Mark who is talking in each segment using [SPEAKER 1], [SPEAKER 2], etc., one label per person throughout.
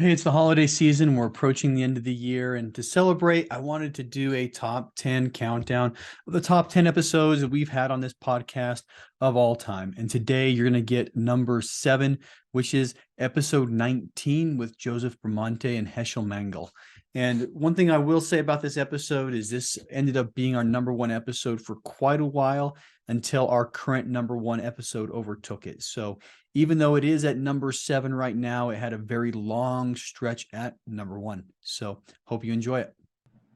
[SPEAKER 1] Hey, it's the holiday season. We're approaching the end of the year. And to celebrate, I wanted to do a top 10 countdown of the top 10 episodes that we've had on this podcast of all time. And today you're going to get number seven, which is episode 19 with Joseph Bramante and Heshel Mangel. And one thing I will say about this episode is this ended up being our number one episode for quite a while until our current number one episode overtook it. So even though it is at number seven right now, it had a very long stretch at number one. So hope you enjoy it.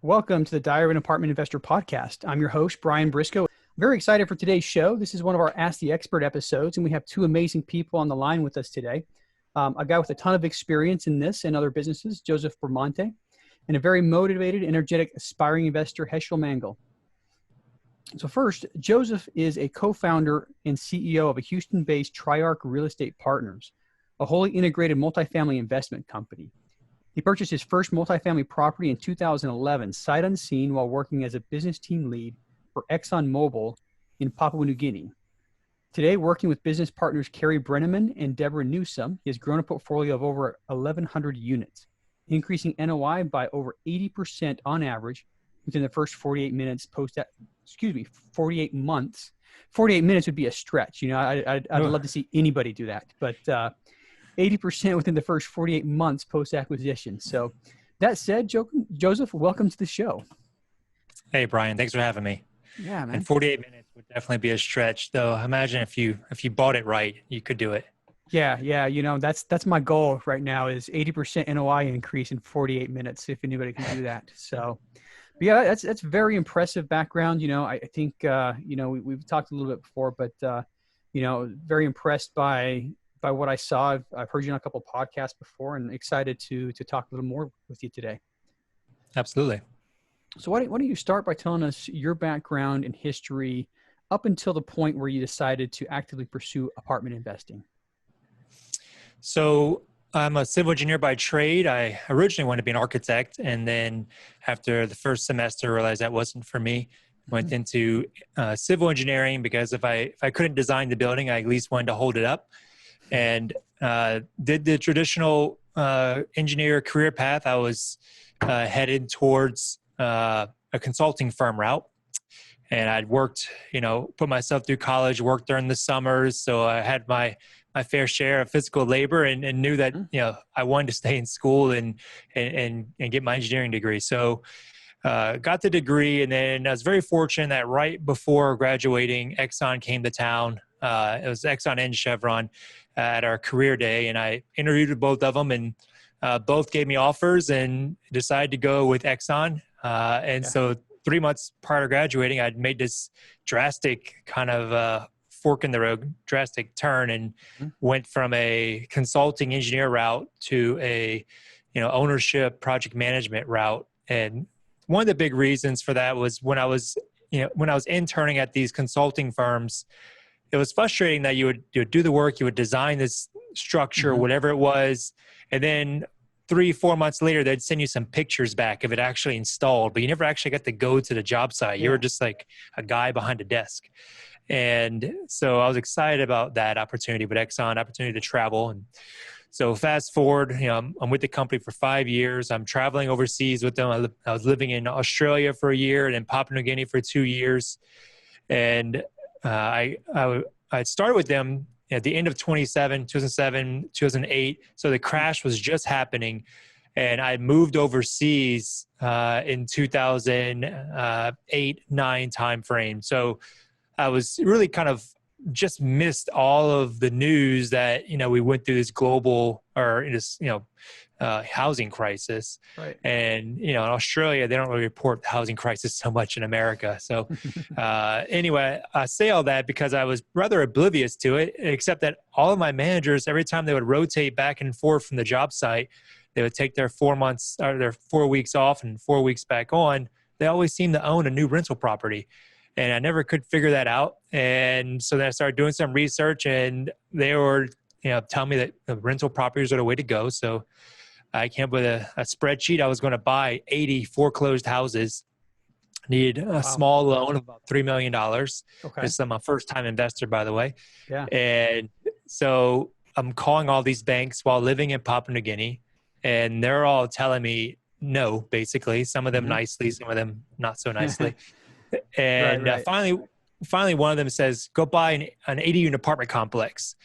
[SPEAKER 2] Welcome to the Diary of an Apartment Investor podcast. I'm your host, Brian Briscoe. Very excited for today's show. This is one of our Ask the Expert episodes, and we have two amazing people on the line with us today. A guy with a ton of experience in this and other businesses, Joseph Bramante, and a very motivated, energetic, aspiring investor, Heshel Mangel. So first, Joseph is a co-founder and CEO of a Houston-based Triarch Real Estate Partners, a wholly integrated multifamily investment company. He purchased his first multifamily property in 2011, sight unseen, while working as a business team lead for ExxonMobil in Papua New Guinea. Today, working with business partners Carrie Brenneman and Deborah Newsome, he has grown a portfolio of over 1,100 units, increasing NOI by over 80% on average within the first 48 minutes 48 months. 48 minutes would be a stretch. You know, I'd love to see anybody do that, but 80% within the first 48 months post-acquisition. So that said, Joseph, welcome to the show.
[SPEAKER 3] Hey, Brian, thanks for having me.
[SPEAKER 2] Yeah, man.
[SPEAKER 3] And 48 minutes would definitely be a stretch, though. I imagine if you bought it right, you could do it.
[SPEAKER 2] Yeah. You know, that's my goal right now is 80% NOI increase in 48 minutes, if anybody can do that. So, but yeah, that's very impressive background. You know, I think, we've talked a little bit before, but, very impressed by what I saw. I've heard you on a couple of podcasts before and excited to talk a little more with you today.
[SPEAKER 3] Absolutely.
[SPEAKER 2] So why don't you start by telling us your background and history up until the point where you decided to actively pursue apartment investing?
[SPEAKER 3] So I'm a civil engineer by trade. I originally wanted to be an architect, and then after the first semester, realized that wasn't for me. Went into civil engineering because if I couldn't design the building, I at least wanted to hold it up, and did the traditional engineer career path. I was headed towards a consulting firm route, and I'd worked, put myself through college, worked during the summers, so I had my fair share of physical labor and knew that, I wanted to stay in school and get my engineering degree. So got the degree, and then I was very fortunate that right before graduating, Exxon came to town. It was Exxon and Chevron at our career day, and I interviewed with both of them, and both gave me offers and decided to go with Exxon. So 3 months prior to graduating, I'd made this drastic kind of fork in the road, drastic turn, and went from a consulting engineer route to a, ownership project management route. And one of the big reasons for that was when I was interning at these consulting firms, it was frustrating that you would do the work, you would design this structure, whatever it was, and then 3-4 months later, they'd send you some pictures back of it actually installed, but you never actually got to go to the job site. You were just like a guy behind a desk. And so I was excited about that opportunity with Exxon, opportunity to travel. And so fast forward, I'm with the company for 5 years. I'm traveling overseas with them. I was living in Australia for a year and in Papua New Guinea for 2 years. And I started with them at the end of 2007, 2008. So the crash was just happening. And I moved overseas in 2008, 9 timeframe. So I was really kind of just missed all of the news that, we went through this global or this, housing crisis.
[SPEAKER 2] Right.
[SPEAKER 3] And, in Australia, they don't really report the housing crisis so much in America. So anyway, I say all that because I was rather oblivious to it, except that all of my managers, every time they would rotate back and forth from the job site, they would take their 4 months or their 4 weeks off and 4 weeks back on. They always seem to own a new rental property. And I never could figure that out. And so then I started doing some research, and they were, telling me that the rental properties are the way to go. So I came up with a spreadsheet. I was going to buy 80 foreclosed houses, needed a small loan of about $3 million.
[SPEAKER 2] Okay.
[SPEAKER 3] This is my first time investor, by the way.
[SPEAKER 2] Yeah.
[SPEAKER 3] And so I'm calling all these banks while living in Papua New Guinea. and they're all telling me no, basically. Some of them nicely, some of them not so nicely. And
[SPEAKER 2] Right.
[SPEAKER 3] Finally, one of them says, "Go buy an 80-unit apartment complex."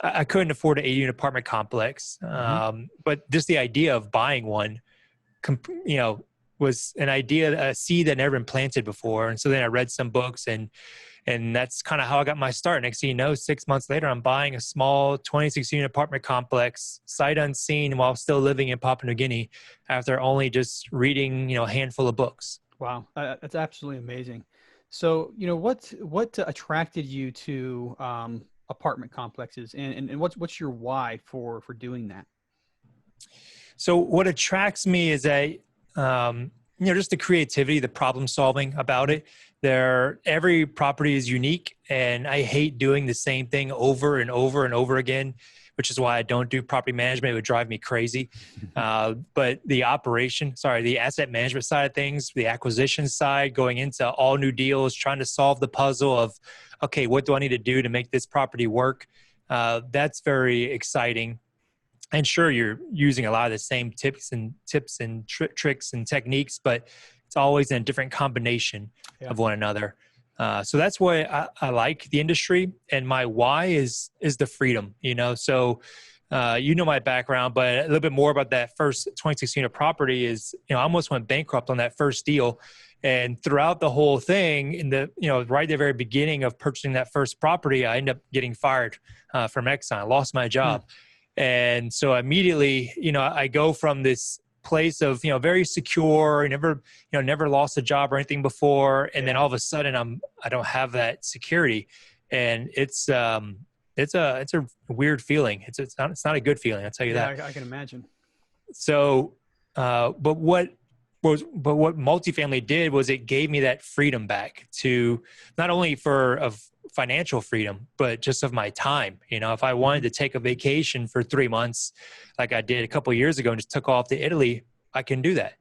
[SPEAKER 3] I couldn't afford an 80-unit apartment complex, but just the idea of buying one, was an idea, a seed that never been planted before. And so then I read some books, and that's kind of how I got my start. Next thing you know, 6 months later, I'm buying a small 26-unit apartment complex, sight unseen, while still living in Papua New Guinea, after only just reading, a handful of books.
[SPEAKER 2] Wow, that's absolutely amazing. So, what attracted you to apartment complexes, and what's your why for doing that?
[SPEAKER 3] So what attracts me is just the creativity, the problem solving about it. Every property is unique, and I hate doing the same thing over and over and over again, which is why I don't do property management. It would drive me crazy. But the asset management side of things, the acquisition side, going into all new deals, trying to solve the puzzle of, okay, what do I need to do to make this property work? That's very exciting. And sure, you're using a lot of the same tips and tricks and techniques, but it's always in a different combination of one another. So that's why I like the industry, and my why is the freedom. So my background, but a little bit more about that first 26-unit property is, I almost went bankrupt on that first deal. And throughout the whole thing, right at the very beginning of purchasing that first property, I ended up getting fired from Exxon. I lost my job. And so immediately, I go from this place of, very secure, never lost a job or anything before. And then all of a sudden I don't have that security. And it's a weird feeling. It's not a good feeling. I'll tell you that.
[SPEAKER 2] I can imagine.
[SPEAKER 3] So, but what multifamily did was it gave me that freedom back, to not only of financial freedom, but just of my time. If I wanted to take a vacation for 3 months, like I did a couple of years ago, and just took off to Italy, I can do that.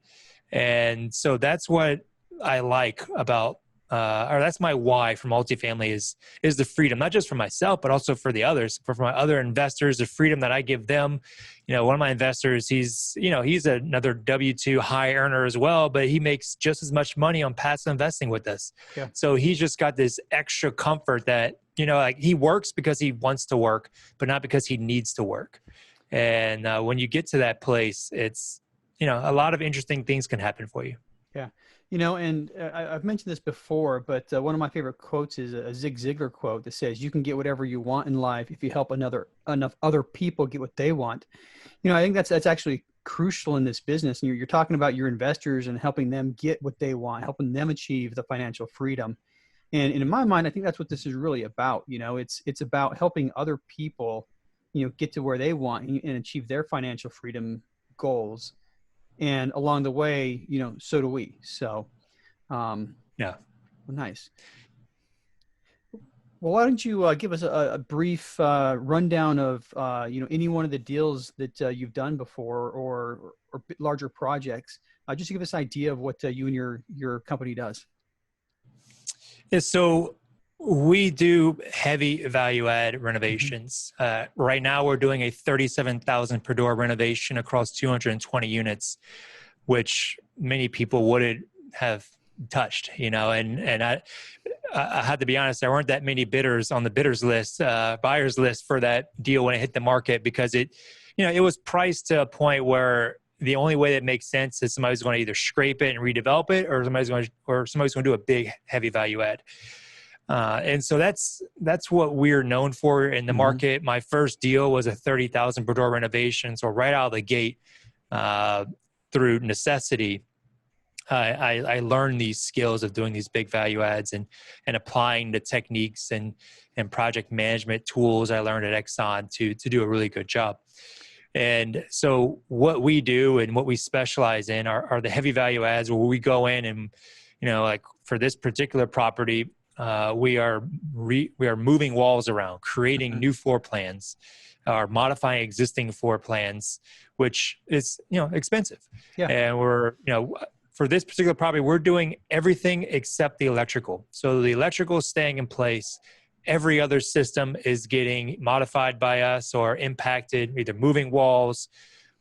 [SPEAKER 3] And so that's what I like about, or that's my why for multifamily is the freedom, not just for myself, but also for the others, for my other investors, the freedom that I give them. One of my investors, he's another W-2 high earner as well, but he makes just as much money on passive investing with us. Yeah. So he's just got this extra comfort that, he works because he wants to work, but not because he needs to work. And when you get to that place, it's, a lot of interesting things can happen for you.
[SPEAKER 2] Yeah. And I've mentioned this before, but one of my favorite quotes is a Zig Ziglar quote that says, "You can get whatever you want in life if you help enough other people get what they want." I think that's actually crucial in this business. And you're talking about your investors and helping them get what they want, helping them achieve the financial freedom. And in my mind, I think that's what this is really about. It's about helping other people, get to where they want and achieve their financial freedom goals. And along the way, so do we. So, well, nice. Well, why don't you give us a brief rundown of, any one of the deals that you've done before, or larger projects, just to give us an idea of what you and your company does.
[SPEAKER 3] Yeah, so we do heavy value add renovations. Right now we're doing a 37,000 per door renovation across 220 units, which many people wouldn't have touched, and I had to be honest, there weren't that many bidders on the buyers list for that deal when it hit the market, because it was priced to a point where the only way that makes sense is somebody's going to either scrape it and redevelop it, or somebody's going to do a big heavy value add. And so that's what we're known for in the market. My first deal was a 30,000 per door renovation. So right out of the gate, through necessity, I learned these skills of doing these big value adds and applying the techniques and project management tools I learned at Exxon to do a really good job. And so what we do and what we specialize in are the heavy value adds, where we go in and, like for this particular property, we are moving walls around, creating new floor plans, or modifying existing floor plans, which is, expensive. Yeah. And we're, for this particular property, we're doing everything except the electrical. So the electrical is staying in place. Every other system is getting modified by us or impacted, either moving walls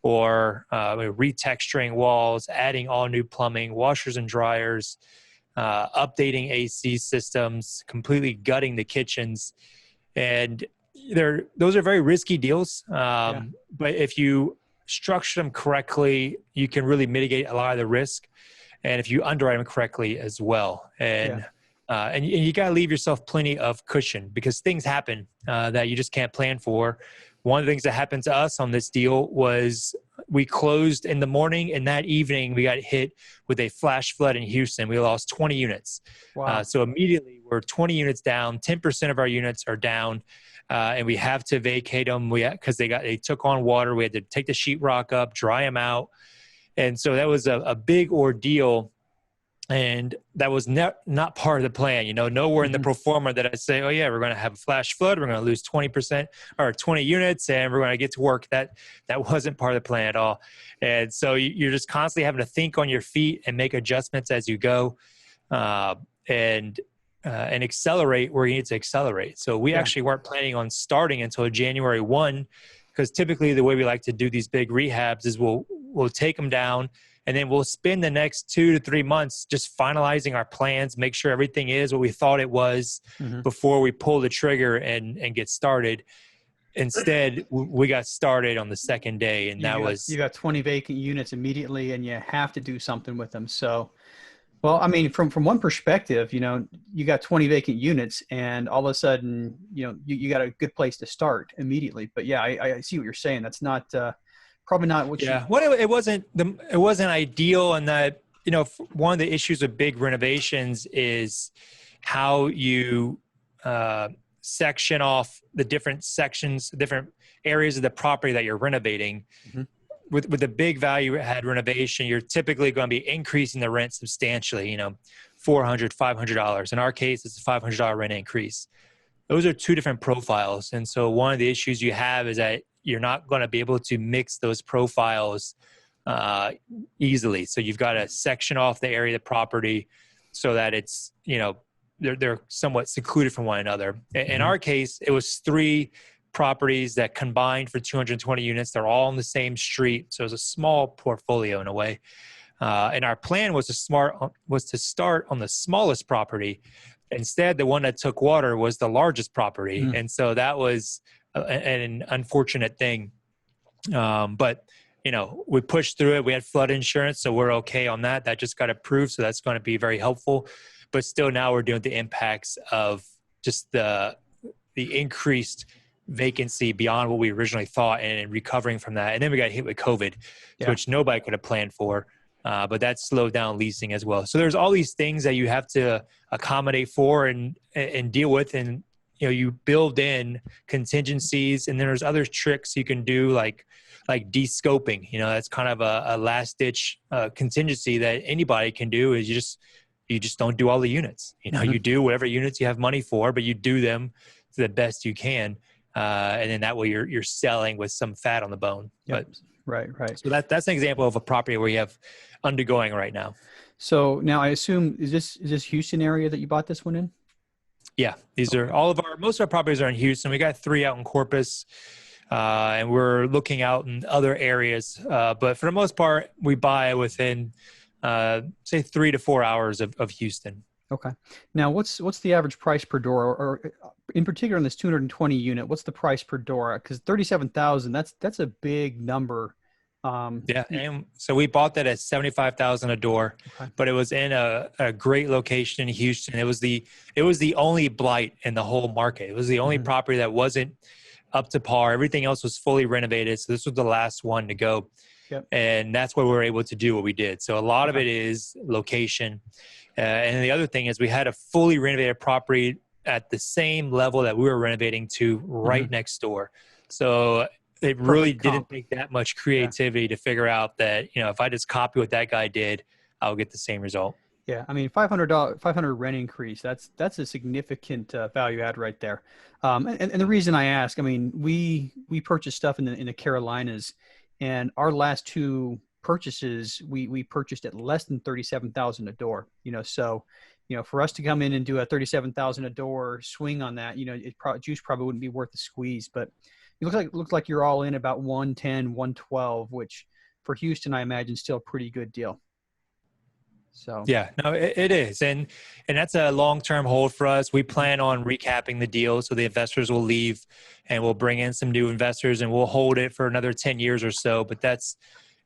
[SPEAKER 3] or retexturing walls, adding all new plumbing, washers and dryers, updating AC systems, completely gutting the kitchens. And those are very risky deals. But if you structure them correctly, you can really mitigate a lot of the risk. And if you underwrite them correctly as well. And you got to leave yourself plenty of cushion, because things happen that you just can't plan for. One of the things that happened to us on this deal was we closed in the morning, and that evening we got hit with a flash flood in Houston. We lost 20 units.
[SPEAKER 2] Wow.
[SPEAKER 3] So immediately we're 20 units down, 10% of our units are down, and we have to vacate them because they took on water. We had to take the sheetrock up, dry them out. And so that was a big ordeal. And that was not part of the plan. Nowhere in the pro forma that I say, oh yeah, we're going to have a flash flood, we're going to lose 20% or 20 units, and we're going to get to work. That wasn't part of the plan at all. And so you're just constantly having to think on your feet and make adjustments as you go, and accelerate where you need to accelerate. So we actually weren't planning on starting until January 1, because typically the way we like to do these big rehabs is we'll take them down, and then we'll spend the next 2 to 3 months just finalizing our plans, make sure everything is what we thought it was before we pull the trigger and get started. Instead, we got started on the second day, and you
[SPEAKER 2] got 20 vacant units immediately, and you have to do something with them. So, well, I mean, from one perspective, you got 20 vacant units, and all of a sudden, you got a good place to start immediately. But yeah, I see what you're saying. That's not probably not what you.
[SPEAKER 3] Well, it wasn't ideal, and that one of the issues with big renovations is how you section off the different sections, different areas of the property that you're renovating. With a big value add renovation, you're typically going to be increasing the rent substantially, $400, $500. In our case, it's a $500 rent increase. Those are two different profiles. And so one of the issues you have is that you're not going to be able to mix those profiles easily. So you've got to section off the area of the property so that it's, they're somewhat secluded from one another. In our case, it was 3 properties that combined for 220 units. They're all on the same street. So it was a small portfolio in a way. And our plan was to start on the smallest property. Instead, the one that took water was the largest property. And so that was an unfortunate thing. But, we pushed through it. We had flood insurance, so we're okay on that. That just got approved. So that's going to be very helpful. But still, now we're dealing with the impacts of just the increased vacancy beyond what we originally thought, and recovering from that. And then we got hit with COVID, which nobody could have planned for. But that slowed down leasing as well. So there's all these things that you have to accommodate for and deal with. And, you build in contingencies, and then there's other tricks you can do, like de-scoping. That's kind of a last ditch contingency that anybody can do, is you just don't do all the units. You do whatever units you have money for, but you do them to the best you can. And then that way you're selling with some fat on the bone.
[SPEAKER 2] Yep. Right.
[SPEAKER 3] So that's an example of a property where you have undergoing right now.
[SPEAKER 2] So now I assume, is this Houston area that you bought this one in?
[SPEAKER 3] Yeah, these are most of our properties are in Houston. We got 3 out in Corpus, and we're looking out in other areas. But for the most part, we buy within, say 3 to 4 hours of Houston.
[SPEAKER 2] Okay. Now, what's the average price per door, or in particular in this 220 unit, what's the price per door? Because 37,000, that's a big number.
[SPEAKER 3] And so we bought that at $75,000 a door, but it was in a great location in Houston. It was the only blight in the whole market. It was the only property that wasn't up to par. Everything else was fully renovated. So this was the last one to go.
[SPEAKER 2] Yep.
[SPEAKER 3] And that's why we were able to do what we did. So a lot of it is location. And the other thing is we had a fully renovated property at the same level that we were renovating to right next door. So it really didn't take that much creativity to figure out that, if I just copy what that guy did, I'll get the same result.
[SPEAKER 2] Yeah. I mean, $500 rent increase, that's a significant value add right there. And the reason I ask, I mean, we purchased stuff in the Carolinas, and our last 2 purchases, we purchased at less than $37,000 a door, so, for us to come in and do a $37,000 a door swing on that, juice probably wouldn't be worth the squeeze. But, looks like you're all in about 110, 112, which for Houston, I imagine, still a pretty good deal. So
[SPEAKER 3] Yeah, no, it is. And that's a long-term hold for us. We plan on recapping the deal so the investors will leave and we'll bring in some new investors and we'll hold it for another 10 years or so. But that's,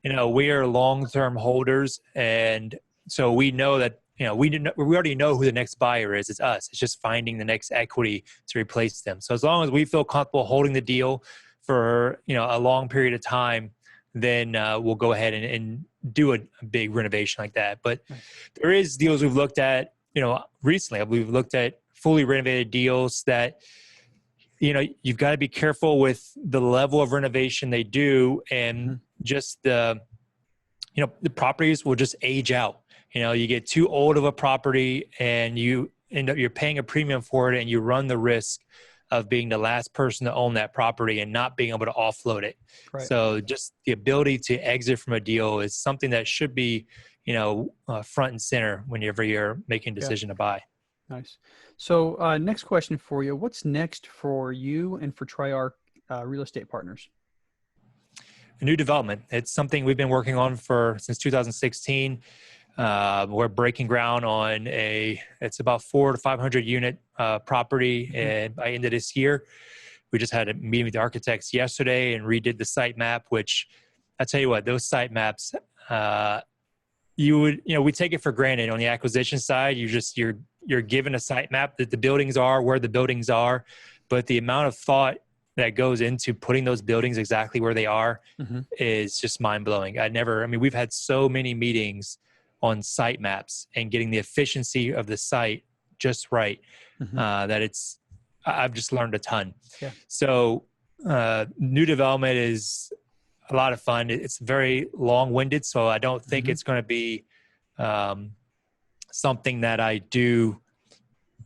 [SPEAKER 3] we are long-term holders. And so we know that, we already know who the next buyer is. It's us. It's just finding the next equity to replace them. So as long as we feel comfortable holding the deal for, a long period of time, then we'll go ahead and do a big renovation like that. But there is deals we've looked at, recently. We've looked at fully renovated deals that, you've got to be careful with the level of renovation they do and just the properties will just age out. You get too old of a property and you end up, you're paying a premium for it and you run the risk of being the last person to own that property and not being able to offload it.
[SPEAKER 2] Right.
[SPEAKER 3] So just the ability to exit from a deal is something that should be, front and center whenever you're making a decision to buy.
[SPEAKER 2] Nice. So next question for you. What's next for you and for Triarch Real Estate Partners?
[SPEAKER 3] A new development. It's something we've been working on since 2016. We're breaking ground on it's about 400 to 500 unit property, and by end of this year, we just had a meeting with the architects yesterday and redid the site map. Which I tell you what, those site maps, we take it for granted on the acquisition side. You're given a site map that the buildings are where the buildings are, but the amount of thought that goes into putting those buildings exactly where they are is just mind blowing. We've had so many meetings on site maps and getting the efficiency of the site just right, that I've just learned a ton.
[SPEAKER 2] Yeah.
[SPEAKER 3] So new development is a lot of fun. It's very long-winded, so I don't think it's going to be something that I do.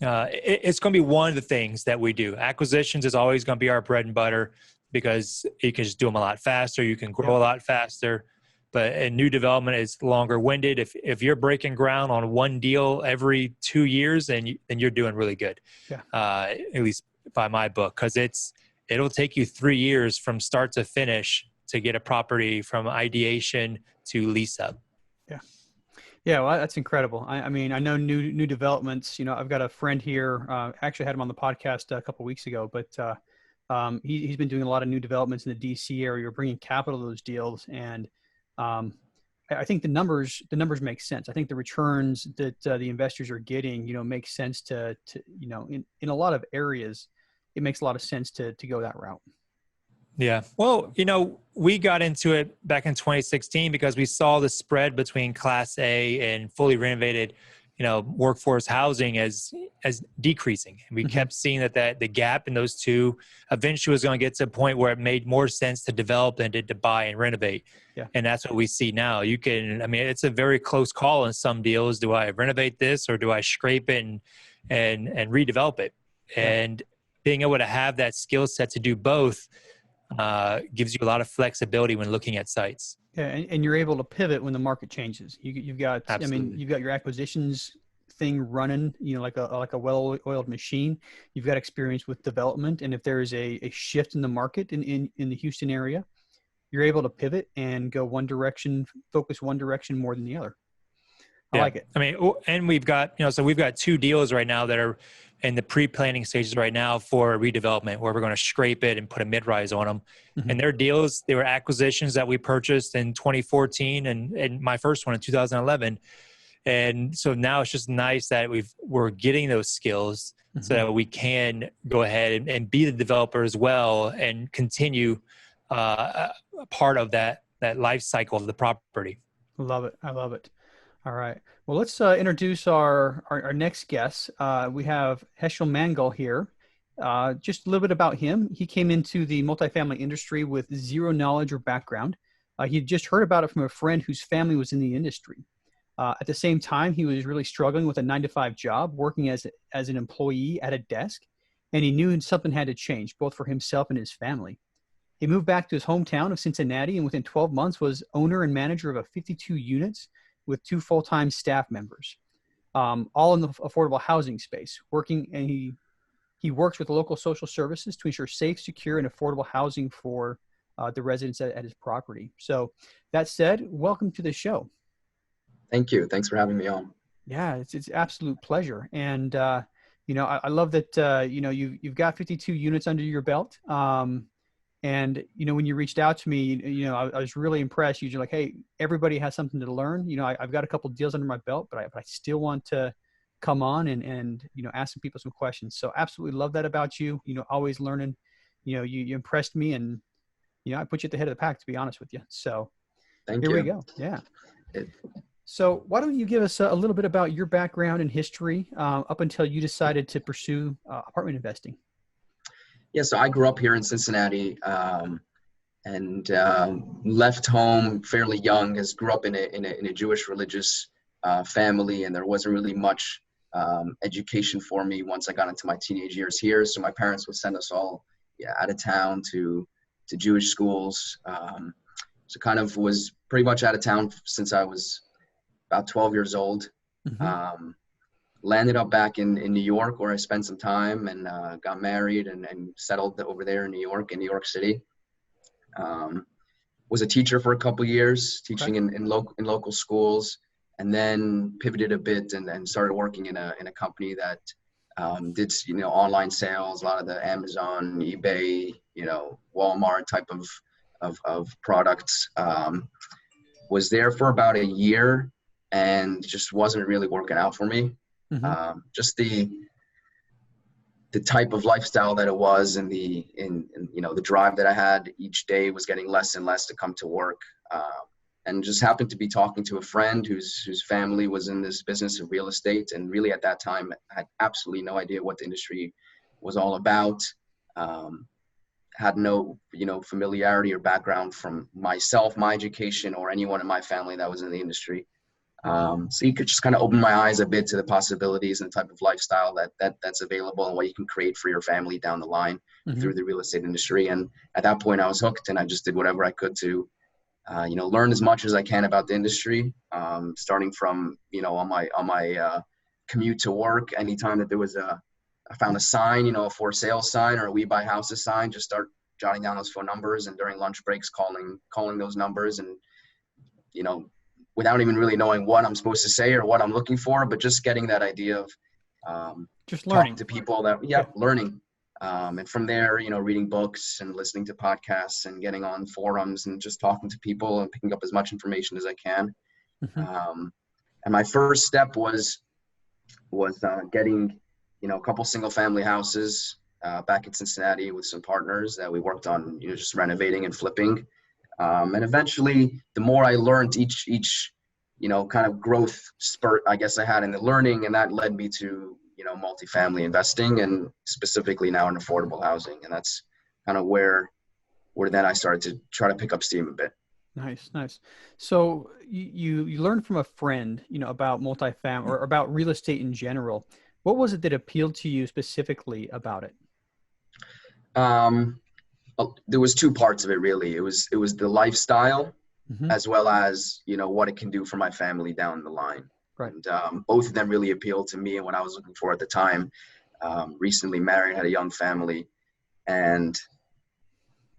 [SPEAKER 3] It's going to be one of the things that we do. Acquisitions is always going to be our bread and butter because you can just do them a lot faster. You can grow a lot faster. But a new development is longer winded. If you're breaking ground on one deal every 2 years, then you're doing really good.
[SPEAKER 2] Yeah.
[SPEAKER 3] At least by my book, because it'll take you 3 years from start to finish to get a property from ideation to lease up. Yeah.
[SPEAKER 2] Yeah, well, that's incredible. I mean, I know new developments. I've got a friend here. Actually, had him on the podcast a couple of weeks ago, but he's been doing a lot of new developments in the DC area, bringing capital to those deals, and I think the numbers make sense. I think the returns that the investors are getting, make sense to in a lot of areas, it makes a lot of sense to go that route.
[SPEAKER 3] Yeah. Well, we got into it back in 2016 because we saw the spread between Class A and fully renovated, workforce housing as decreasing. And we kept seeing that the gap in those two eventually was going to get to a point where it made more sense to develop than it did to buy and renovate.
[SPEAKER 2] Yeah.
[SPEAKER 3] And that's what we see now. It's a very close call in some deals. Do I renovate this or do I scrape it and redevelop it? Yeah. And being able to have that skill set to do both gives you a lot of flexibility when looking at sites.
[SPEAKER 2] Yeah, and you're able to pivot when the market changes. You've got,
[SPEAKER 3] Absolutely.
[SPEAKER 2] You've got your acquisitions thing running, like a well-oiled machine. You've got experience with development, and if there is a shift in the market in the Houston area, you're able to pivot and go one direction, focus one direction more than the other. I like it.
[SPEAKER 3] And we've got, we've got 2 deals right now that are in the pre-planning stages right now for redevelopment where we're going to scrape it and put a mid-rise on them. And their deals, they were acquisitions that we purchased in 2014 and my first one in 2011. And so now it's just nice that we're getting those skills so that we can go ahead and be the developer as well and continue a part of that life cycle of the property.
[SPEAKER 2] Love it. I love it. All right. Well, let's introduce our next guest. We have Heshel Mangel here. Just a little bit about him. He came into the multifamily industry with zero knowledge or background. He just heard about it from a friend whose family was in the industry. At the same time, he was really struggling with a 9-to-5 job, working as an employee at a desk, and he knew something had to change, both for himself and his family. He moved back to his hometown of Cincinnati, and within 12 months was owner and manager of 52 units with 2 full-time staff members, all in the affordable housing space, working. And he He works with local social services to ensure safe, secure, and affordable housing for the residents at his property. So that said, welcome to the show.
[SPEAKER 4] Thank you. Thanks for having me on.
[SPEAKER 2] Yeah, it's absolute pleasure. And, I love that, you've got 52 units under your belt. And, when you reached out to me, I was really impressed. You're like, hey, everybody has something to learn. I've got a couple of deals under my belt, but I still want to come on and ask some people some questions. So absolutely love that about you. Always learning. You impressed me, and I put you at the head of the pack, to be honest with you. So
[SPEAKER 4] Thank
[SPEAKER 2] here
[SPEAKER 4] you.
[SPEAKER 2] we go. Yeah. So why don't you give us a little bit about your background and history up until you decided to pursue apartment investing?
[SPEAKER 4] Yeah, so I grew up here in Cincinnati, and left home fairly young. As grew up in a Jewish religious family, and there wasn't really much education for me once I got into my teenage years here. So my parents would send us all out of town to Jewish schools. So kind of was pretty much out of town since I was about 12 years old.
[SPEAKER 2] Mm-hmm.
[SPEAKER 4] Landed up back in New York, where I spent some time and got married and settled over there in New York City. Was a teacher for a couple years, teaching in local schools, and then pivoted a bit and started working in a company that did online sales, a lot of the Amazon, eBay, Walmart type of products. Was there for about a year and just wasn't really working out for me.
[SPEAKER 2] Mm-hmm.
[SPEAKER 4] Just the type of lifestyle that it was, and the drive that I had each day was getting less and less to come to work. And just happened to be talking to a friend whose family was in this business of real estate, and really at that time I had absolutely no idea what the industry was all about. Had no familiarity or background from myself, my education, or anyone in my family that was in the industry. So you could just kind of open my eyes a bit to the possibilities and the type of lifestyle that's available and what you can create for your family down the line
[SPEAKER 2] Mm-hmm.
[SPEAKER 4] through the real estate industry. And at that point I was hooked, and I just did whatever I could to, learn as much as I can about the industry. Starting from, on my commute to work, anytime that there was I found a sign, a for sale sign or a we buy houses sign, just start jotting down those phone numbers, and during lunch breaks calling those numbers, and, without even really knowing what I'm supposed to say or what I'm looking for, but just getting that idea of
[SPEAKER 2] Just learning
[SPEAKER 4] talking to people learning. And from there, reading books and listening to podcasts and getting on forums and just talking to people and picking up as much information as I can.
[SPEAKER 2] Mm-hmm.
[SPEAKER 4] And my first step was getting, a couple single family houses back in Cincinnati with some partners that we worked on, just renovating and flipping. And eventually, the more I learned each kind of growth spurt, I guess I had in the learning, and that led me to, multifamily investing, and specifically now in affordable housing. And that's kind of where then I started to try to pick up steam a bit.
[SPEAKER 2] Nice. So you learned from a friend, about multifamily or about real estate in general. What was it that appealed to you specifically about it?
[SPEAKER 4] There was two parts of it, really. It was the lifestyle,
[SPEAKER 2] Mm-hmm.
[SPEAKER 4] as well as, what it can do for my family down the line.
[SPEAKER 2] Right.
[SPEAKER 4] And both of them really appealed to me and what I was looking for at the time. Recently married, had a young family, and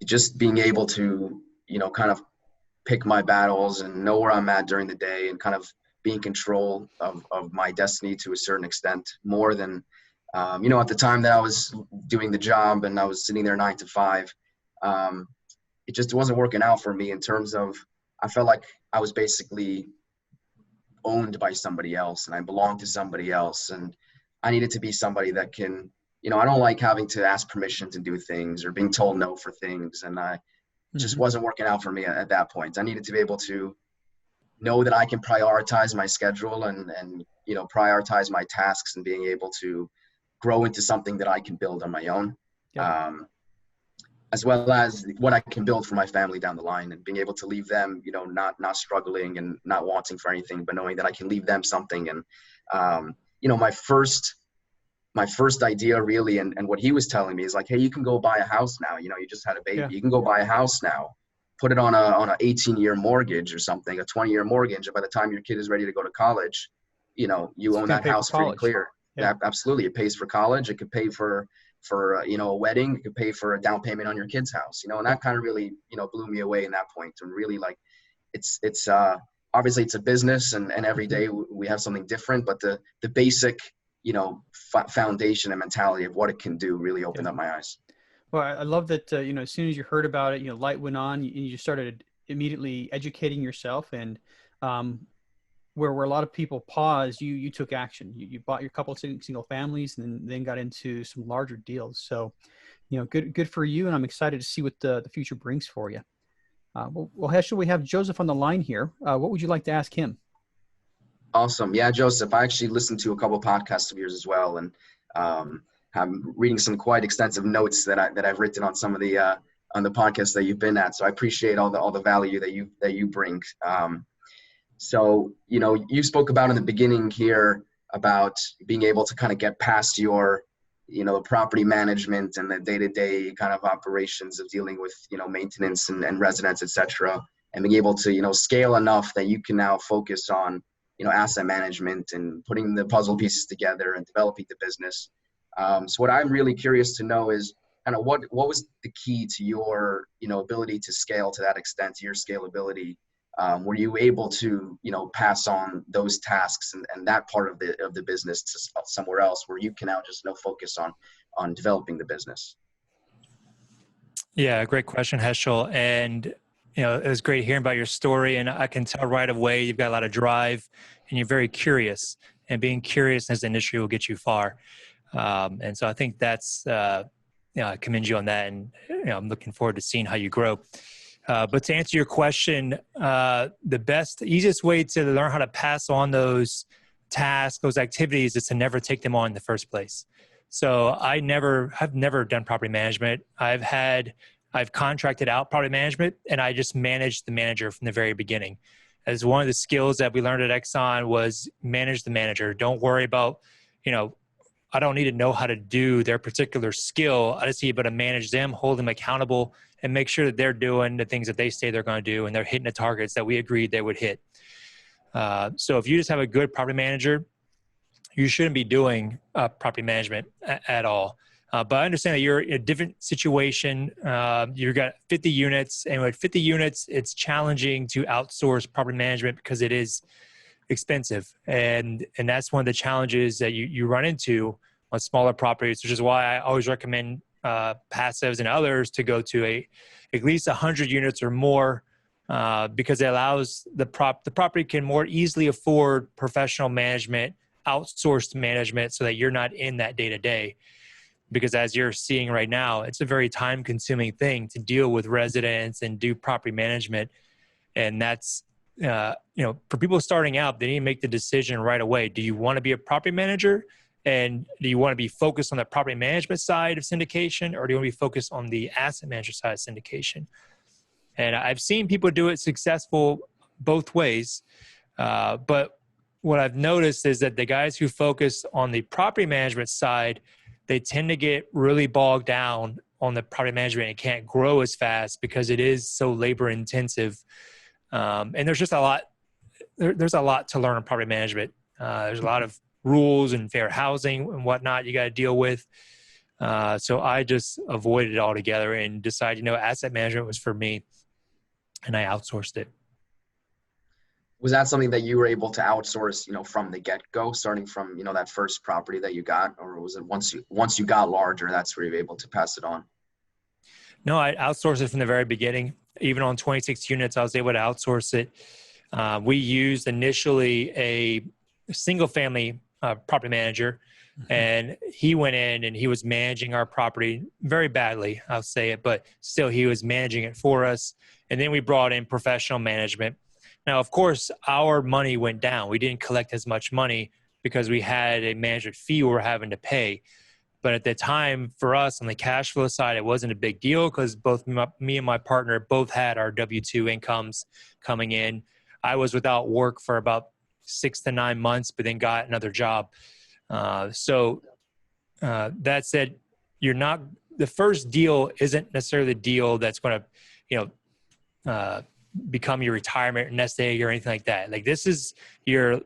[SPEAKER 4] just being able to, kind of pick my battles and know where I'm at during the day, and kind of be in control of my destiny to a certain extent, more than, at the time that I was doing the job and I was sitting there 9 to 5. It just wasn't working out for me in terms of, I felt like I was basically owned by somebody else, and I belonged to somebody else, and I needed to be somebody that can, I don't like having to ask permission to do things or being told no for things. And I just wasn't working out for me at that point. I needed to be able to know that I can prioritize my schedule and prioritize my tasks, and being able to grow into something that I can build on my own.
[SPEAKER 2] Yeah.
[SPEAKER 4] As well as what I can build for my family down the line, and being able to leave them, not struggling and not wanting for anything, but knowing that I can leave them something. And, my first idea really, and what he was telling me is like, hey, you can go buy a house now, you just had a baby.
[SPEAKER 2] Yeah.
[SPEAKER 4] You can go buy a house now, put it on a 18-year mortgage or something, a 20-year mortgage. And by the time your kid is ready to go to college, you own that house free and clear.
[SPEAKER 2] Yeah.
[SPEAKER 4] Absolutely. It pays for college. It could pay for for a wedding. You could pay for a down payment on your kid's house, and that kind of really, blew me away in that point. And really, like, it's obviously it's a business, and every day we have something different, but the basic, foundation and mentality of what it can do really opened up my eyes.
[SPEAKER 2] Well, I love that, as soon as you heard about it, light went on, you started immediately educating yourself, and where a lot of people pause, you took action. You bought your couple of single families, and then got into some larger deals. So, good for you. And I'm excited to see what the future brings for you. Well, Heshel, we have Joseph on the line here. What would you like to ask him?
[SPEAKER 4] Awesome. Yeah, Joseph, I actually listened to a couple of podcasts of yours as well. And I'm reading some quite extensive notes that I've written on some of the on the podcasts that you've been at. So I appreciate all the value that you bring. So, you spoke about in the beginning here about being able to kind of get past your, the property management and the day-to-day kind of operations of dealing with, maintenance and residents, et cetera, and being able to, scale enough that you can now focus on, asset management and putting the puzzle pieces together and developing the business. So what I'm really curious to know is kind of what was the key to your, ability to scale to that extent, to your scalability. Were you able to, pass on those tasks and that part of the business to somewhere else where you can now just focus on developing the business?
[SPEAKER 3] Yeah, great question, Heshel. And, it was great hearing about your story, and I can tell right away you've got a lot of drive and you're very curious, and being curious in this industry will get you far. And so I think that's, I commend you on that, and, I'm looking forward to seeing how you grow. But to answer your question, the easiest way to learn how to pass on those tasks, those activities, is to never take them on in the first place. So I've never done property management. I've contracted out property management, and I just managed the manager from the very beginning. As one of the skills that we learned at Exxon was manage the manager. Don't worry about, I don't need to know how to do their particular skill. I just need to manage them, hold them accountable, and make sure that they're doing the things that they say they're going to do, and they're hitting the targets that we agreed they would hit. So if you just have a good property manager, you shouldn't be doing property management at all. But I understand that you're in a different situation. You've got 50 units, and with 50 units, it's challenging to outsource property management because it is expensive. And that's one of the challenges that you run into on smaller properties, which is why I always recommend passives and others to go to at least 100 units or more, because it allows the property can more easily afford professional management, outsourced management, so that you're not in that day to day. Because as you're seeing right now, it's a very time consuming thing to deal with residents and do property management. And that's, for people starting out, they need to make the decision right away. Do you want to be a property manager? And do you want to be focused on the property management side of syndication, or do you want to be focused on the asset manager side of syndication? And I've seen people do it successful both ways. But what I've noticed is that the guys who focus on the property management side, they tend to get really bogged down on the property management and can't grow as fast because it is so labor intensive. And there's just a lot, there's a lot to learn in property management. There's a lot of rules and fair housing and whatnot you got to deal with. So I just avoided it altogether and decided, asset management was for me, and I outsourced it.
[SPEAKER 4] Was that something that you were able to outsource, from the get-go, starting from, that first property that you got, or was it once you got larger, that's where you were able to pass it on?
[SPEAKER 3] No, I outsourced it from the very beginning. Even on 26 units, I was able to outsource it. We used initially a single family property manager, and he went in and he was managing our property very badly, I'll say it, but still he was managing it for us. And then we brought in professional management. Now, of course, our money went down. We didn't collect as much money because we had a management fee we were having to pay. But at the time, for us on the cash flow side, it wasn't a big deal because both me and my partner both had our W-2 incomes coming in. I was without work for about 6 to 9 months, but then got another job. So that said, the first deal isn't necessarily the deal that's going to, become your retirement nest egg or anything like that. Like, this is this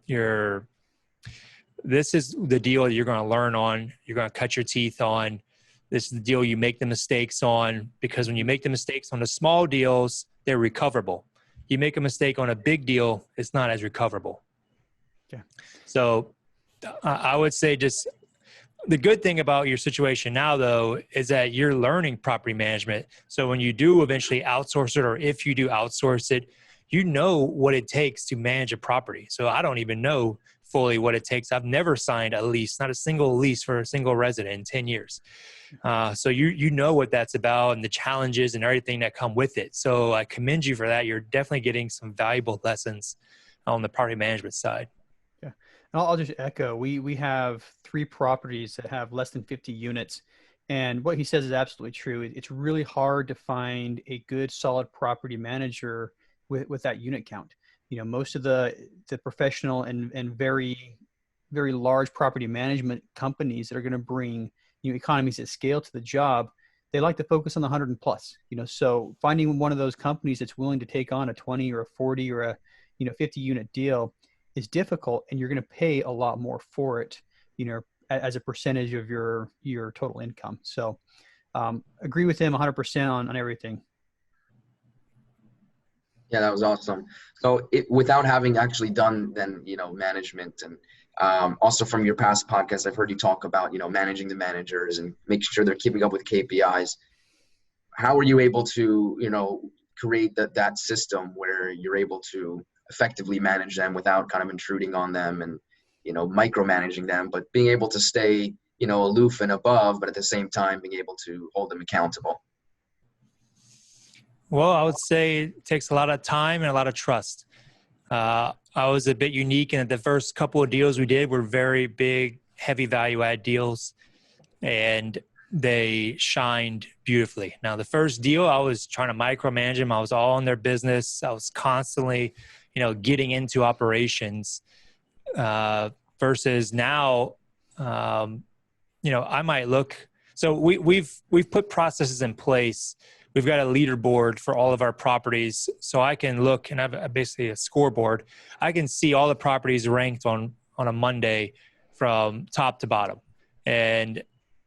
[SPEAKER 3] is the deal you're going to learn on, you're going to cut your teeth on, This is the deal you make the mistakes on, because when you make the mistakes on the small deals, they're recoverable. You make a mistake on a big deal, it's not as recoverable.
[SPEAKER 2] Okay.
[SPEAKER 3] So I would say just the good thing about your situation now, though, is that you're learning property management. So when you do eventually outsource it, or if you do outsource it, you know what it takes to manage a property. So I don't even know fully what it takes. I've never signed a lease, not a single lease for a single resident in 10 years. So you know what that's about and the challenges and everything that come with it. So I commend you for that. You're definitely getting some valuable lessons on the property management side.
[SPEAKER 2] Yeah. And I'll just echo, we have 3 properties that have less than 50 units. And what he says is absolutely true. It's really hard to find a good, solid property manager with that unit count. Most of the professional and very, very large property management companies that are going to bring economies at scale to the job, they like to focus on the 100 and plus. So finding one of those companies that's willing to take on a 20 or a 40 or a 50 unit deal is difficult, and you're going to pay a lot more for it, as a percentage of your total income. So agree with him 100% on everything.
[SPEAKER 4] Yeah, that was awesome. So without having actually done then, management, and also from your past podcasts, I've heard you talk about, managing the managers and making sure they're keeping up with KPIs. How are you able to, create that system where you're able to effectively manage them without kind of intruding on them and, micromanaging them, but being able to stay, aloof and above, but at the same time being able to hold them accountable?
[SPEAKER 3] Well, I would say it takes a lot of time and a lot of trust. I was a bit unique in that the first couple of deals we did were very big, heavy value add deals, and they shined beautifully. Now, the first deal, I was trying to micromanage them. I was all in their business. I was constantly, getting into operations, versus now, I might look. So we've put processes in place. We've got a leaderboard for all of our properties. So I can look, and I have basically a scoreboard. I can see all the properties ranked on a Monday from top to bottom. And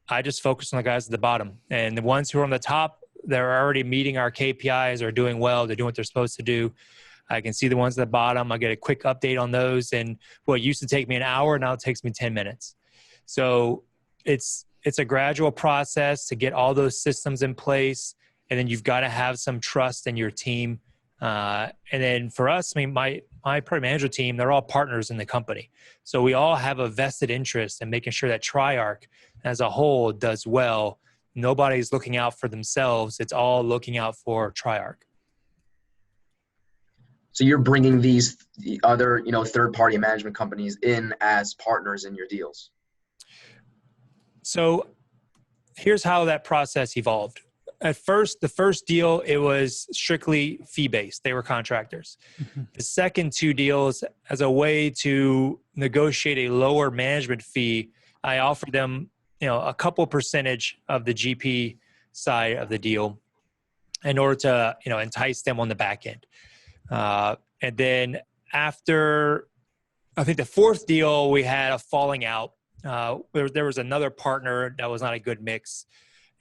[SPEAKER 3] I just focus on the guys at the bottom. And the ones who are on the top, they're already meeting our KPIs, are doing well. They're doing what they're supposed to do. I can see the ones at the bottom. I get a quick update on those. And what used to take me an hour, now it takes me 10 minutes. So it's a gradual process to get all those systems in place. And then you've got to have some trust in your team. And then for us, my property manager team, they're all partners in the company. So we all have a vested interest in making sure that Triarch as a whole does well. Nobody's looking out for themselves. It's all looking out for Triarch.
[SPEAKER 4] So you're bringing the other, third-party management companies in as partners in your deals.
[SPEAKER 3] So here's how that process evolved. At first, the first deal, it was strictly fee-based. They were contractors. Mm-hmm. The second 2 deals, as a way to negotiate a lower management fee, I offered them, a couple percentage of the GP side of the deal in order to, entice them on the back end. And then after, I think the 4th deal, we had a falling out. There was another partner that was not a good mix.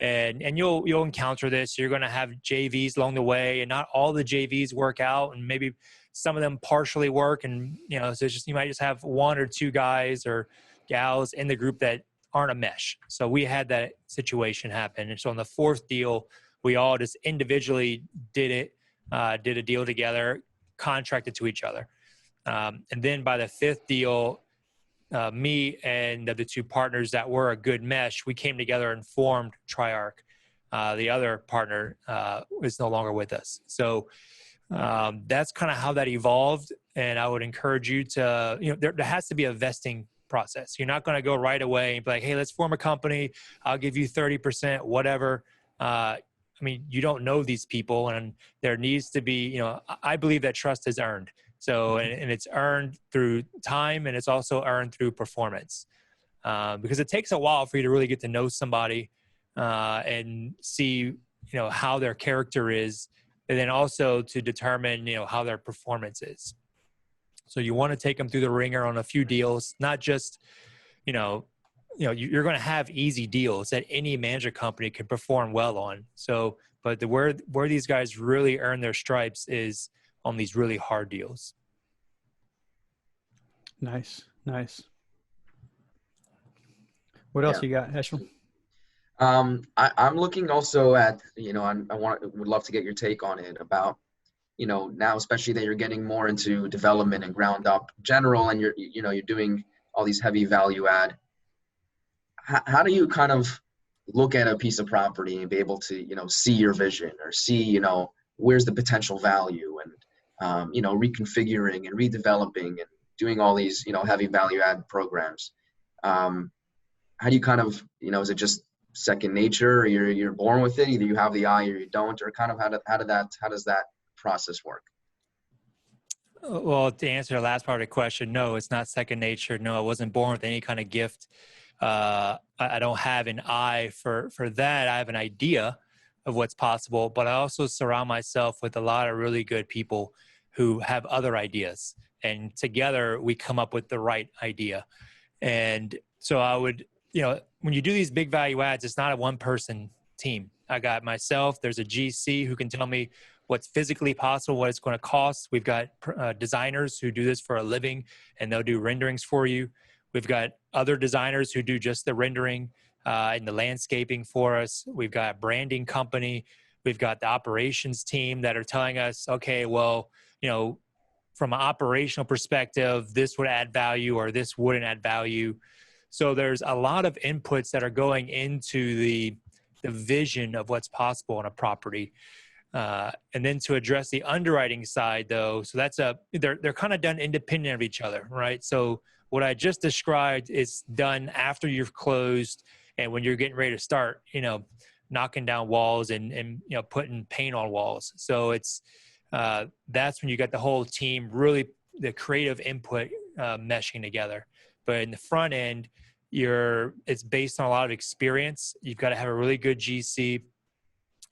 [SPEAKER 3] And you'll encounter this. You're going to have JVs along the way, and not all the JVs work out, and maybe some of them partially work. And so it's just, you might just have 1 or 2 guys or gals in the group that aren't a mesh. So we had that situation happen. And so on the 4th deal, we all just individually did a deal together, contracted to each other. And then by the 5th deal, me and the 2 partners that were a good mesh, we came together and formed Triarch. The other partner is no longer with us. So that's kind of how that evolved. And I would encourage you to, there has to be a vesting process. You're not going to go right away and be like, hey, let's form a company. I'll give you 30%, whatever. You don't know these people, and there needs to be, I believe that trust is earned. So, and it's earned through time, and it's also earned through performance, because it takes a while for you to really get to know somebody and see, how their character is, and then also to determine, how their performance is. So you want to take them through the ringer on a few deals, not just, you're going to have easy deals that any management company can perform well on. So, but where these guys really earn their stripes is on these really hard deals.
[SPEAKER 2] Nice. What else you got, Heshel?
[SPEAKER 4] I'm looking also at, would love to get your take on it about, now, especially that you're getting more into development and ground up general, and you're doing all these heavy value add. How do you kind of look at a piece of property and be able to, see your vision or see, where's the potential value, and, reconfiguring and redeveloping and doing all these, heavy value add programs? How do you kind of, is it just second nature, or you're born with it? Either you have the eye or you don't, or kind of how does that process work?
[SPEAKER 3] Well, to answer the last part of the question, no, it's not second nature. No, I wasn't born with any kind of gift. I don't have an eye for that. I have an idea of what's possible, but I also surround myself with a lot of really good people who have other ideas, and together we come up with the right idea. And so I would, when you do these big value adds, it's not a one person team. I got myself, there's a GC who can tell me what's physically possible, what it's going to cost. We've got designers who do this for a living, and they'll do renderings for you. We've got other designers who do just the rendering and the landscaping for us. We've got a branding company. We've got the operations team that are telling us, okay, well, from an operational perspective, this would add value or this wouldn't add value. So there's a lot of inputs that are going into the vision of what's possible on a property. And then to address the underwriting side, though, so they're kind of done independent of each other, right? So what I just described is done after you've closed and when you're getting ready to start, knocking down walls and putting paint on walls. So it's that's when you got the whole team really, the creative input meshing together. But in the front end, it's based on a lot of experience. You've got to have a really good GC,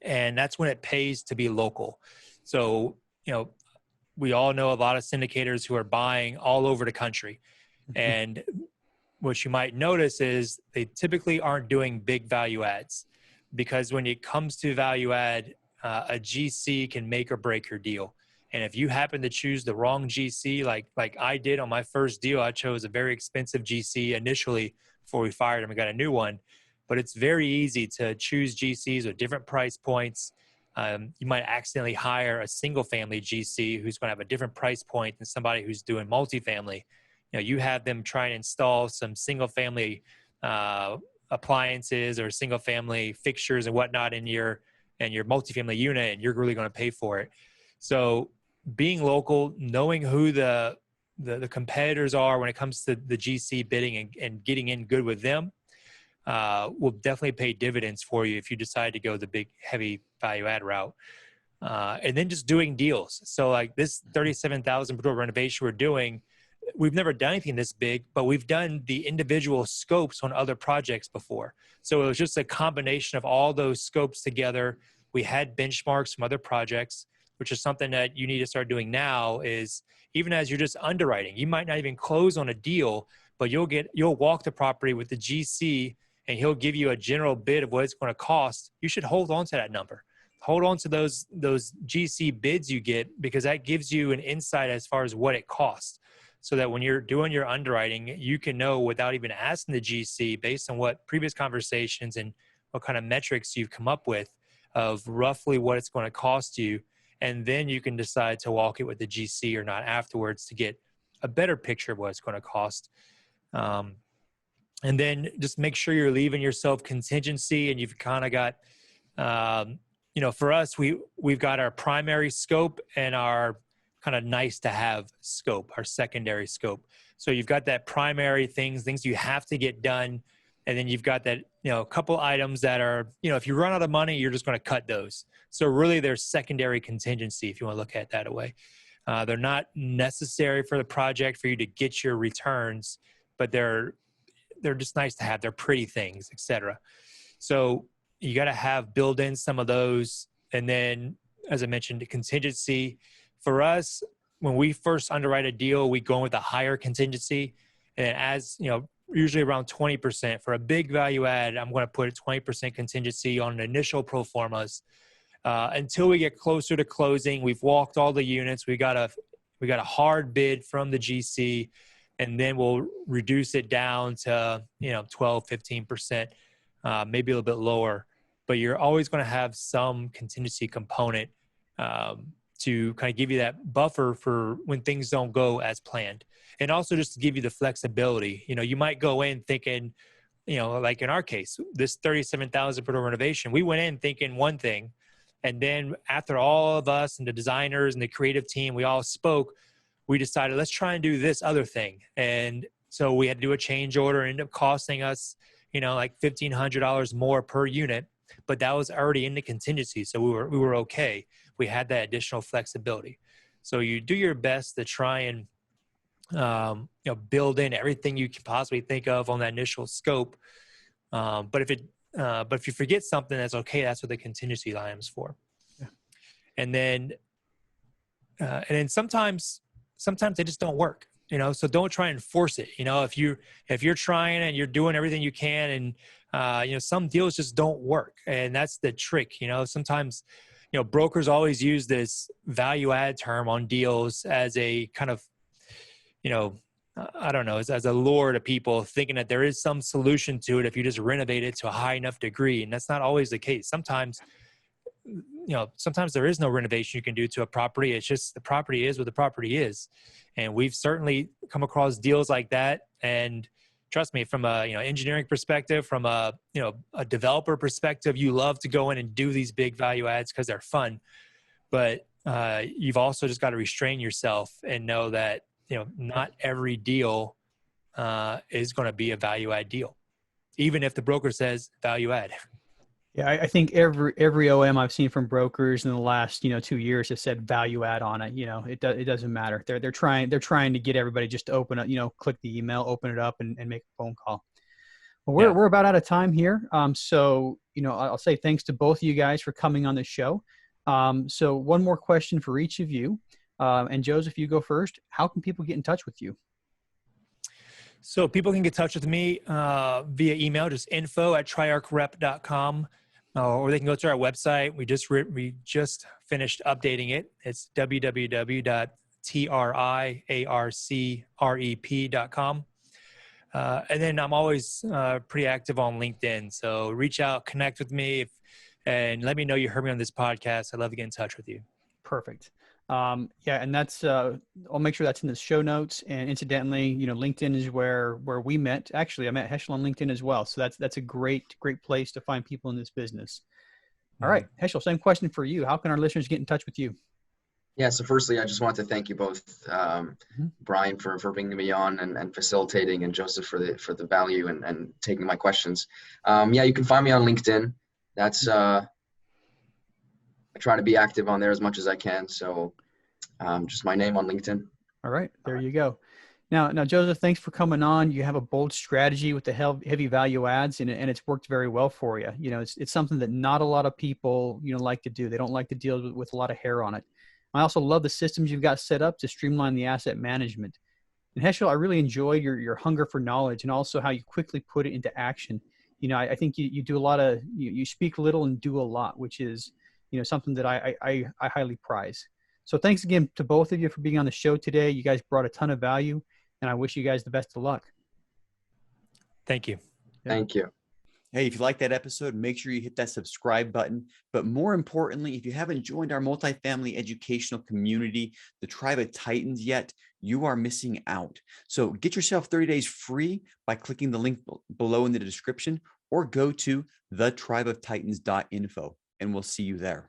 [SPEAKER 3] and that's when it pays to be local. So, we all know a lot of syndicators who are buying all over the country. And what you might notice is they typically aren't doing big value adds, because when it comes to value add, a GC can make or break your deal. And if you happen to choose the wrong GC, like I did on my first deal, I chose a very expensive GC initially before we fired him and got a new one. But it's very easy to choose GCs with different price points. You might accidentally hire a single family GC who's going to have a different price point than somebody who's doing multifamily. You have them try and install some single family appliances or single family fixtures and whatnot in your multifamily unit, and you're really going to pay for it. So being local, knowing who the competitors are when it comes to the GC bidding and getting in good with them will definitely pay dividends for you if you decide to go the big, heavy value add route. And then just doing deals. So like this 37,000 per door renovation we're doing, we've never done anything this big, but we've done the individual scopes on other projects before. So it was just a combination of all those scopes together. We had benchmarks from other projects, which is something that you need to start doing now. Is even as you're just underwriting, you might not even close on a deal, but you'll walk the property with the GC and he'll give you a general bid of what it's going to cost. You should hold on to that number. Hold on to those GC bids you get, because that gives you an insight as far as what it costs. So that when you're doing your underwriting, you can know without even asking the GC, based on what previous conversations and what kind of metrics you've come up with, of roughly what it's going to cost you. And then you can decide to walk it with the GC or not afterwards to get a better picture of what it's going to cost. And then just make sure you're leaving yourself contingency, and you've kind of got, for us, we've got our primary scope and our kind of nice to have scope, our secondary scope. So you've got that primary things you have to get done. And then you've got that, a couple items that are, if you run out of money, you're just going to cut those. So really there's secondary contingency, if you want to look at it that way. They're not necessary for the project for you to get your returns, but they're just nice to have. They're pretty things, etc. So you got to build in some of those. And then, as I mentioned, the contingency. For us, when we first underwrite a deal, we go with a higher contingency. And as usually around 20%. For a big value add, I'm going to put a 20% contingency on initial pro formas. Until we get closer to closing, we've walked all the units. We got a hard bid from the GC, and then we'll reduce it down to 12, 15%, maybe a little bit lower. But you're always going to have some contingency component to kind of give you that buffer for when things don't go as planned, and also just to give you the flexibility. You might go in thinking, like in our case, this $37,000 per door renovation, we went in thinking one thing. And then after all of us and the designers and the creative team, we all spoke, we decided, let's try and do this other thing. And so we had to do a change order, ended up costing us, like $1,500 more per unit, but that was already in the contingency. So we were okay. We had that additional flexibility. So you do your best to try and, build in everything you can possibly think of on that initial scope. But if you forget something, that's okay. That's what the contingency line is for. Yeah. And then sometimes they just don't work, so don't try and force it. If you're trying and you're doing everything you can, and some deals just don't work. And that's the trick. Sometimes, brokers always use this value add term on deals as a kind of, I don't know, as a lure to people, thinking that there is some solution to it if you just renovate it to a high enough degree. And that's not always the case. Sometimes there is no renovation you can do to a property. It's just the property is what the property is. And we've certainly come across deals like that. And trust me, from a engineering perspective, from a developer perspective, you love to go in and do these big value adds because they're fun. But you've also just got to restrain yourself and know that not every deal is going to be a value add deal, even if the broker says value add.
[SPEAKER 2] Yeah, I think every OM I've seen from brokers in the last 2 years has said value add on it. It doesn't matter. They're trying to get everybody just to open up, click the email, open it up, and make a phone call. Well, we're about out of time here. So I'll say thanks to both of you guys for coming on the show. So one more question for each of you. And Joseph, you go first. How can people get in touch with you?
[SPEAKER 3] So people can get in touch with me via email, just info@triarchrep.com, or they can go to our website. We just finished updating it. It's www.triarcrep.com. And then I'm always pretty active on LinkedIn. So reach out, connect with me, and let me know you heard me on this podcast. I'd love to get in touch with you.
[SPEAKER 2] Perfect. And that's, I'll make sure that's in the show notes. And incidentally, LinkedIn is where we met. Actually, I met Heshel on LinkedIn as well. So that's a great place to find people in this business. All right, Heshel, same question for you. How can our listeners get in touch with you?
[SPEAKER 4] Yeah. So firstly, I just want to thank you both, Brian, for bringing me on and facilitating, and Joseph for the value and taking my questions. You can find me on LinkedIn. That's, I try to be active on there as much as I can. So just my name on LinkedIn.
[SPEAKER 2] All right, there you go. Now, Joseph, thanks for coming on. You have a bold strategy with the heavy value adds, and it's worked very well for you. It's something that not a lot of people, like to do. They don't like to deal with a lot of hair on it. I also love the systems you've got set up to streamline the asset management. And Heshel, I really enjoyed your hunger for knowledge and also how you quickly put it into action. I think you do a lot of, you speak little and do a lot, which is, something that I highly prize. So thanks again to both of you for being on the show today. You guys brought a ton of value, and I wish you guys the best of luck.
[SPEAKER 3] Thank you.
[SPEAKER 4] Thank you.
[SPEAKER 1] Hey, if you like that episode, make sure you hit that subscribe button. But more importantly, if you haven't joined our multifamily educational community, the Tribe of Titans, yet, you are missing out. So get yourself 30 days free by clicking the link below in the description, or go to thetribeoftitans.info, and we'll see you there.